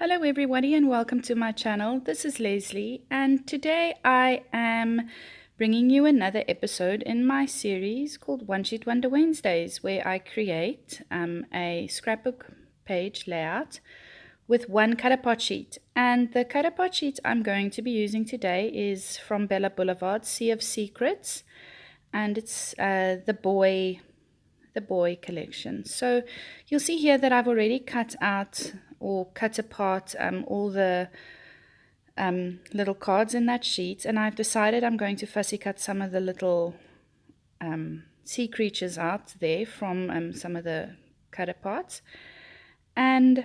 Hello everybody and welcome to my channel. This is Leslie and today I am bringing you another episode in my series called One Sheet Wonder Wednesdays, where I create a scrapbook page layout with one cut-apart sheet. And the cut-apart sheet I'm going to be using today is from Bella BLVD Secrets, and it's the boy collection. So you'll see here that I've already cut out or cut apart all the little cards in that sheet, and I've decided I'm going to fussy cut some of the little sea creatures out there from some of the cut aparts. And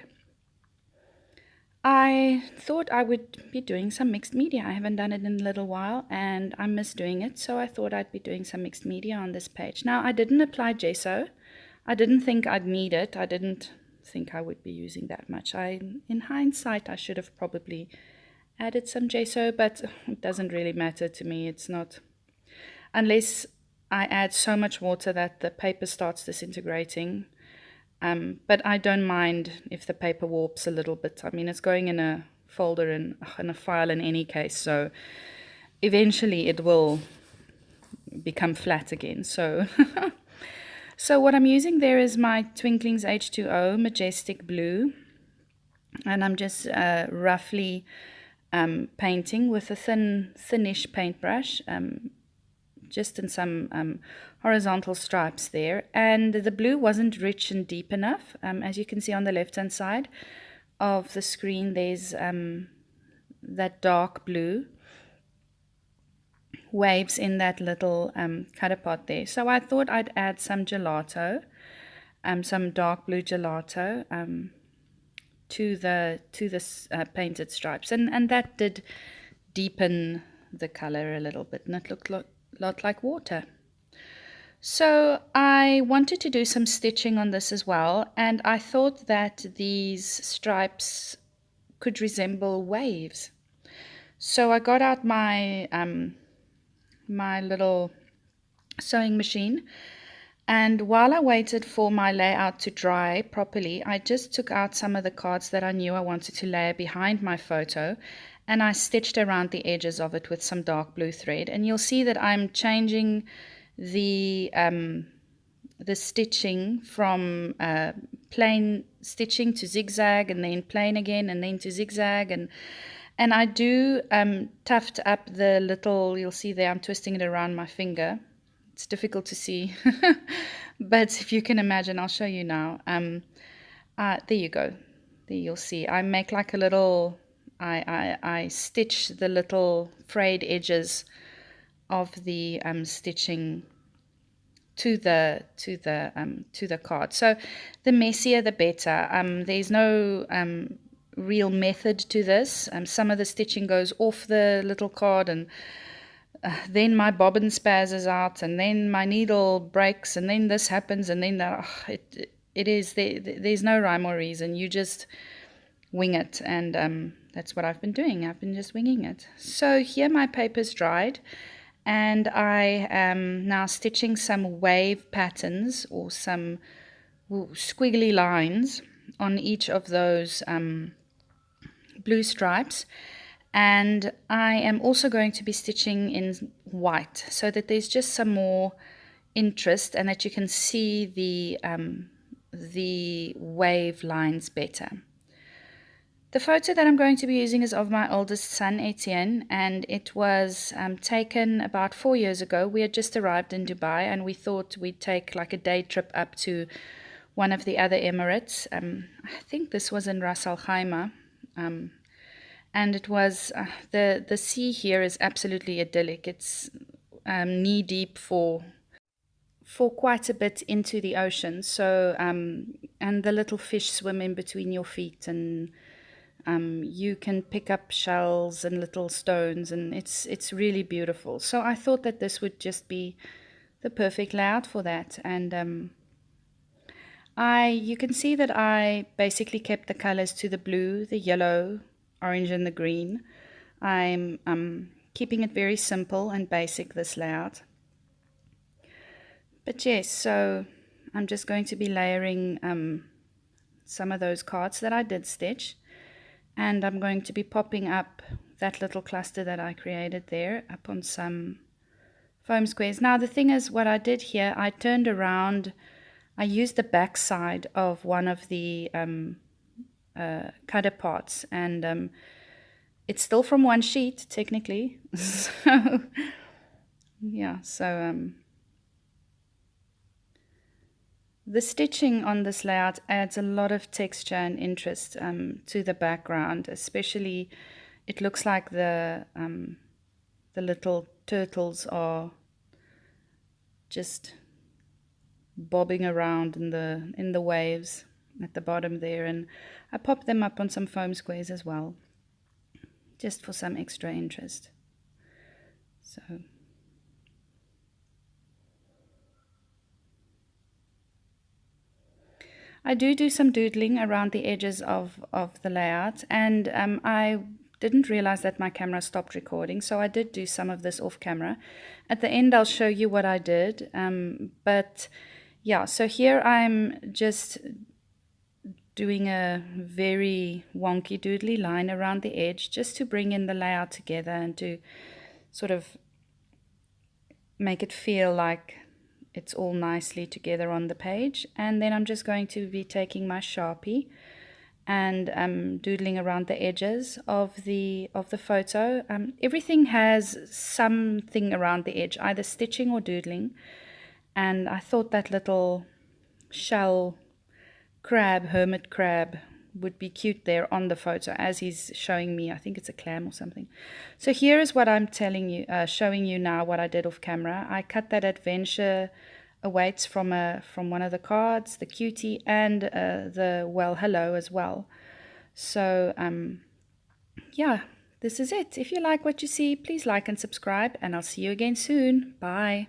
I thought I would be doing some mixed media. I haven't done it in a little while and I miss doing it, so I thought I'd be doing some mixed media on this page. Now, I didn't apply gesso. I didn't think I'd need it. I didn't think I would be using that much. In hindsight, I should have probably added some gesso, but it doesn't really matter to me. It's not, unless I add so much water that the paper starts disintegrating. But I don't mind if the paper warps a little bit. I mean, it's going in a folder and in a file in any case, so eventually it will become flat again. So so what I'm using there is my Twinklings H2O Majestic Blue, and I'm just roughly painting with a thinnish paintbrush, just in some horizontal stripes there. And the blue wasn't rich and deep enough. As you can see on the left hand side of the screen, there's that dark blue waves in that little cut apart there. So I thought I'd add some gelato, some dark blue gelato to the painted stripes, and that did deepen the color a little bit, and it looked a lot like water. So I wanted to do some stitching on this as well, and I thought that these stripes could resemble waves. So I got out my my little sewing machine, and while I waited for my layout to dry properly, I just took out some of the cards that I knew I wanted to layer behind my photo, and I stitched around the edges of it with some dark blue thread. And you'll see that I'm changing the stitching from plain stitching to zigzag, and then plain again, and then to zigzag, and I do tuft up the little, you'll see there, I'm twisting it around my finger. It's difficult to see, but if you can imagine, I'll show you now. There you go. There you'll see. I make like a little, I stitch the little frayed edges of the stitching to the card. So the messier the better. There's no real method to this. Some of the stitching goes off the little card, and then my bobbin spazzes out, and then my needle breaks, and then this happens, and then that. There's no rhyme or reason. You just wing it, and that's what I've been doing. I've been just winging it. So here my paper's dried, and I am now stitching some wave patterns or some squiggly lines on each of those blue stripes. And I am also going to be stitching in white, so that there's just some more interest and that you can see the wave lines better. The photo that I'm going to be using is of my oldest son, Etienne, and it was taken about 4 years ago. We had just arrived in Dubai, and we thought we'd take like a day trip up to one of the other Emirates. I think this was in Ras Al Khaimah. And it was, the sea here is absolutely idyllic. It's knee deep for quite a bit into the ocean. So, and the little fish swim in between your feet, and you can pick up shells and little stones, and it's really beautiful. So I thought that this would just be the perfect layout for that. And you can see that I basically kept the colors to the blue, the yellow, orange, and the green. I'm keeping it very simple and basic, this layout. But yes, so I'm just going to be layering some of those cards that I did stitch, And I'm going to be popping up that little cluster that I created there up on some foam squares. Now the thing is, what I did here, I turned around, I used the back side of one of the cutter parts, and it's still from one sheet technically. So yeah, so the stitching on this layout adds a lot of texture and interest to the background, especially it looks like the little turtles are just bobbing around in the waves at the bottom there, and I popped them up on some foam squares as well, just for some extra interest. So I do some doodling around the edges of the layout, and I didn't realize that my camera stopped recording, so I did do some of this off camera. At the end I'll show you what I did, but yeah, so here I'm just doing a very wonky doodly line around the edge just to bring in the layout together and to sort of make it feel like it's all nicely together on the page. And then I'm just going to be taking my Sharpie and doodling around the edges of the photo. Everything has something around the edge, either stitching or doodling. And I thought that little shell crab, hermit crab, would be cute there on the photo as he's showing me. I think it's a clam or something. So here is what I'm telling you, showing you now what I did off camera. I cut that adventure awaits from one of the cards, the cutie, and the well hello as well. So yeah, this is it. If you like what you see, please like and subscribe, and I'll see you again soon. Bye.